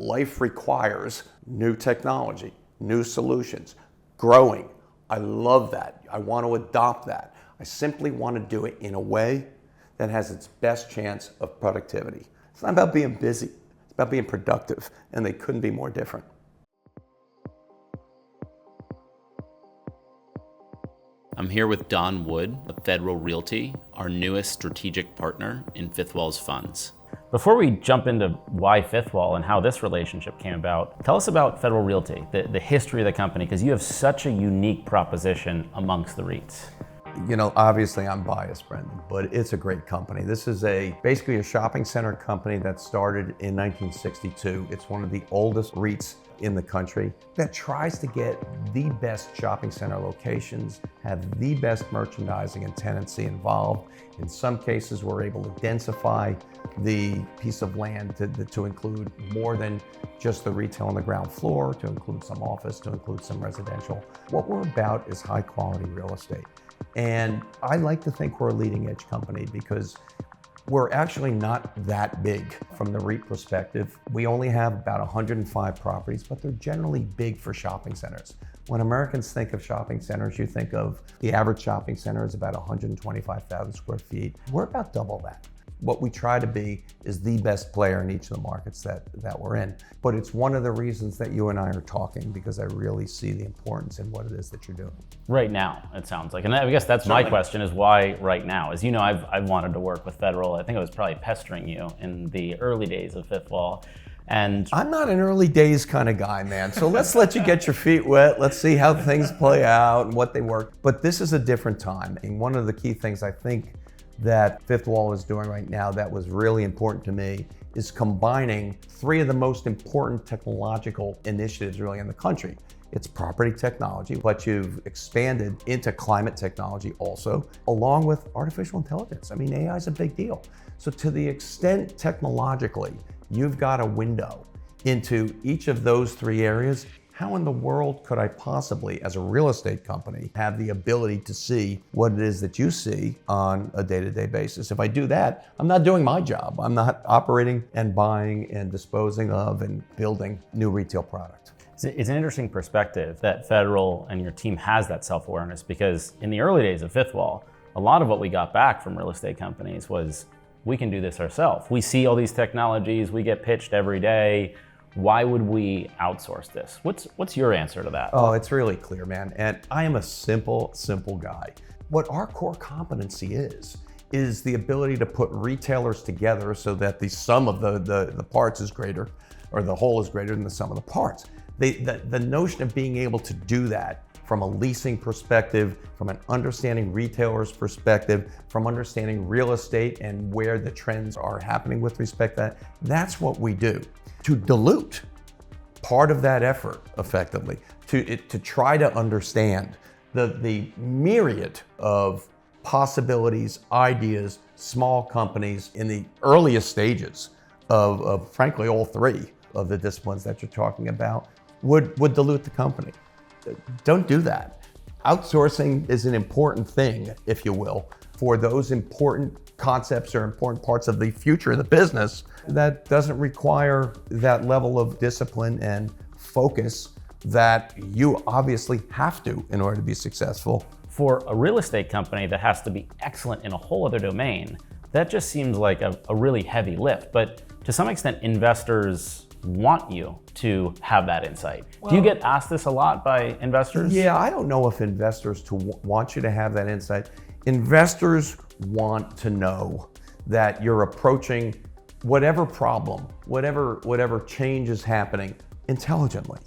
life requires new technology, new solutions, growing. I love that. I want to adopt that. I simply want to do it in a way that has its best chance of productivity. It's not about being busy, it's about being productive, and they couldn't be more different. I'm here with Don Wood of Federal Realty, our newest strategic partner in fifthwall's funds. Before we jump into why fifthwall and how this relationship came about, tell us about Federal Realty, the history of the company, because you have such a unique proposition amongst the REITs. You know, obviously I'm biased, Brendan, but it's a great company. This is basically a shopping center company that started in 1962. It's one of the oldest REITs in the country that tries to get the best shopping center locations, have the best merchandising and tenancy involved. In some cases, we're able to densify the piece of land to include more than just the retail on the ground floor, to include some office, to include some residential. What we're about is high quality real estate. And I like to think we're a leading edge company because we're actually not that big from the REIT perspective. We only have about 105 properties, but they're generally big for shopping centers. When Americans think of shopping centers, you think of the average shopping center is about 125,000 square feet. We're about double that. What we try to be is the best player in each of the markets that we're in. But it's one of the reasons that you and I are talking, because I really see the importance in what it is that you're doing. Right now, it sounds like. And I guess that's my question, is why right now? As you know, I've wanted to work with Federal. I think I was probably pestering you in the early days of fifthwall. And I'm not an early days kind of guy, man. So let's let you get your feet wet. Let's see how things play out and what they work. But this is a different time. And one of the key things I think that fifthwall is doing right now that was really important to me is combining three of the most important technological initiatives really in the country. It's property technology, but you've expanded into climate technology also, along with artificial intelligence. I mean, AI is a big deal. So to the extent technologically, you've got a window into each of those three areas, how in the world could I possibly, as a real estate company, have the ability to see what it is that you see on a day-to-day basis? If I do that, I'm not doing my job. I'm not operating and buying and disposing of and building new retail product. It's an interesting perspective that Federal and your team has that self-awareness, because in the early days of fifthwall, a lot of what we got back from real estate companies was, we can do this ourselves. We see all these technologies, we get pitched every day. Why would we outsource this? What's your answer to that? Oh, it's really clear, man. And I am a simple guy. What our core competency is the ability to put retailers together so that the sum of the parts is greater, or the whole is greater than the sum of the parts. The notion of being able to do that from a leasing perspective, from an understanding retailer's perspective, from understanding real estate and where the trends are happening with respect to that, that's what we do. To dilute part of that effort effectively, to try to understand the myriad of possibilities, ideas, small companies in the earliest stages of frankly all three of the disciplines that you're talking about would dilute the company. Don't do that. Outsourcing is an important thing, if you will, for those important concepts or important parts of the future of the business that doesn't require that level of discipline and focus that you obviously have to in order to be successful. For a real estate company that has to be excellent in a whole other domain, that just seems like a really heavy lift. But to some extent, investors want you to have that insight. Well, do you get asked this a lot by investors? Yeah, I don't know if investors want you to have that insight. Investors want to know that you're approaching whatever problem, whatever change is happening intelligently.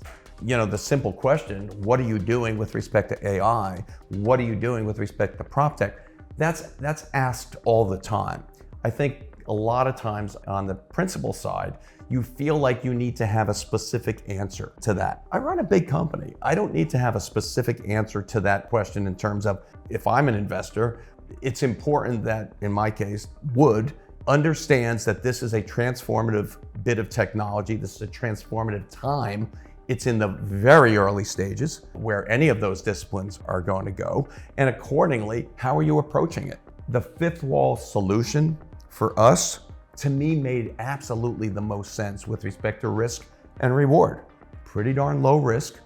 You know, the simple question, what are you doing with respect to AI? What are you doing with respect to proptech? That's asked all the time. I think a lot of times on the principal side, you feel like you need to have a specific answer to that. I run a big company. I don't need to have a specific answer to that question in terms of, if I'm an investor, it's important that, in my case, Wood understands that this is a transformative bit of technology. This is a transformative time. It's in the very early stages where any of those disciplines are going to go. And accordingly, how are you approaching it? The fifthwall solution for us, to me, made absolutely the most sense with respect to risk and reward. Pretty darn low risk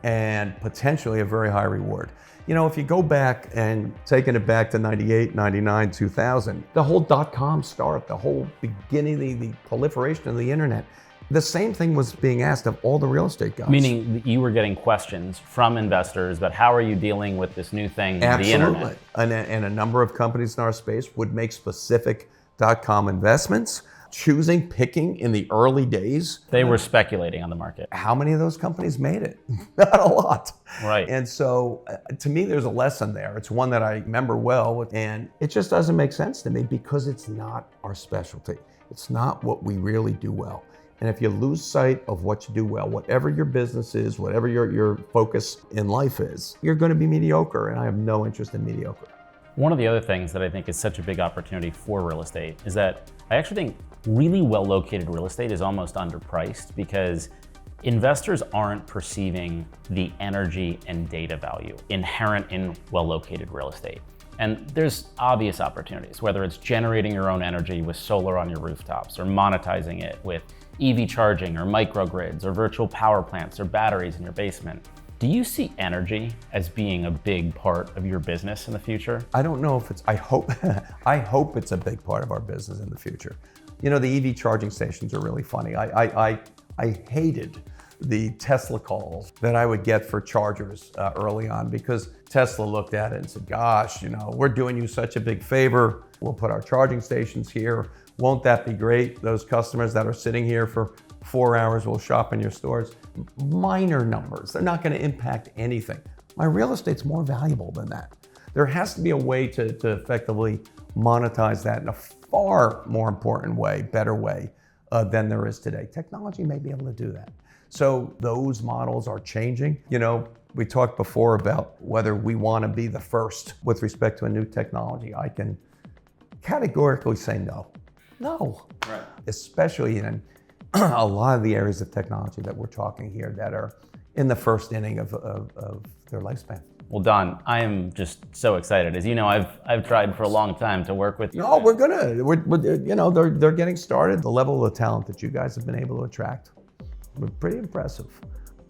and potentially a very high reward. You know, if you go back and taking it back to 98, 99, 2000, the whole dot-com start, the whole beginning, the proliferation of the internet, the same thing was being asked of all the real estate guys. Meaning you were getting questions from investors about how are you dealing with this new thing, the internet? And a number of companies in our space would make specific dot-com investments, picking in the early days. They were speculating on the market. How many of those companies made it? Not a lot. Right. And so to me, there's a lesson there. It's one that I remember well, and it just doesn't make sense to me because it's not our specialty. It's not what we really do well. And if you lose sight of what you do well, whatever your business is, whatever your focus in life is, you're going to be mediocre, and I have no interest in mediocre. One of the other things that I think is such a big opportunity for real estate is that I actually think really well-located real estate is almost underpriced because investors aren't perceiving the energy and data value inherent in well-located real estate. And there's obvious opportunities, whether it's generating your own energy with solar on your rooftops or monetizing it with EV charging or microgrids or virtual power plants or batteries in your basement. Do you see energy as being a big part of your business in the future? I don't know if it's, I hope it's a big part of our business in the future. You know, the EV charging stations are really funny. I hated the Tesla calls that I would get for chargers early on because Tesla looked at it and said, gosh, you know, we're doing you such a big favor. We'll put our charging stations here. Won't that be great? Those customers that are sitting here for 4 hours will shop in your stores. Minor numbers. They're not going to impact anything. My real estate's more valuable than that. There has to be a way to effectively monetize that in a far more important way, better way than there is today. Technology may be able to do that. So those models are changing. You know, we talked before about whether we want to be the first with respect to a new technology. I can categorically say no. No. Right. Especially in a lot of the areas of technology that we're talking here that are in the first inning of their lifespan. Well, Don, I am just so excited. As you know, I've tried for a long time to work with you. No, they're getting started. The level of talent that you guys have been able to attract, we're pretty impressive.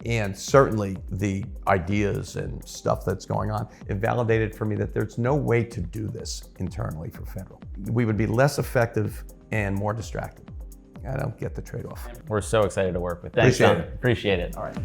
And certainly the ideas and stuff that's going on, it validated for me that there's no way to do this internally for Federal. We would be less effective and more distracted. I don't get the trade-off. We're so excited to work with. Thanks, Don. Appreciate it. All right.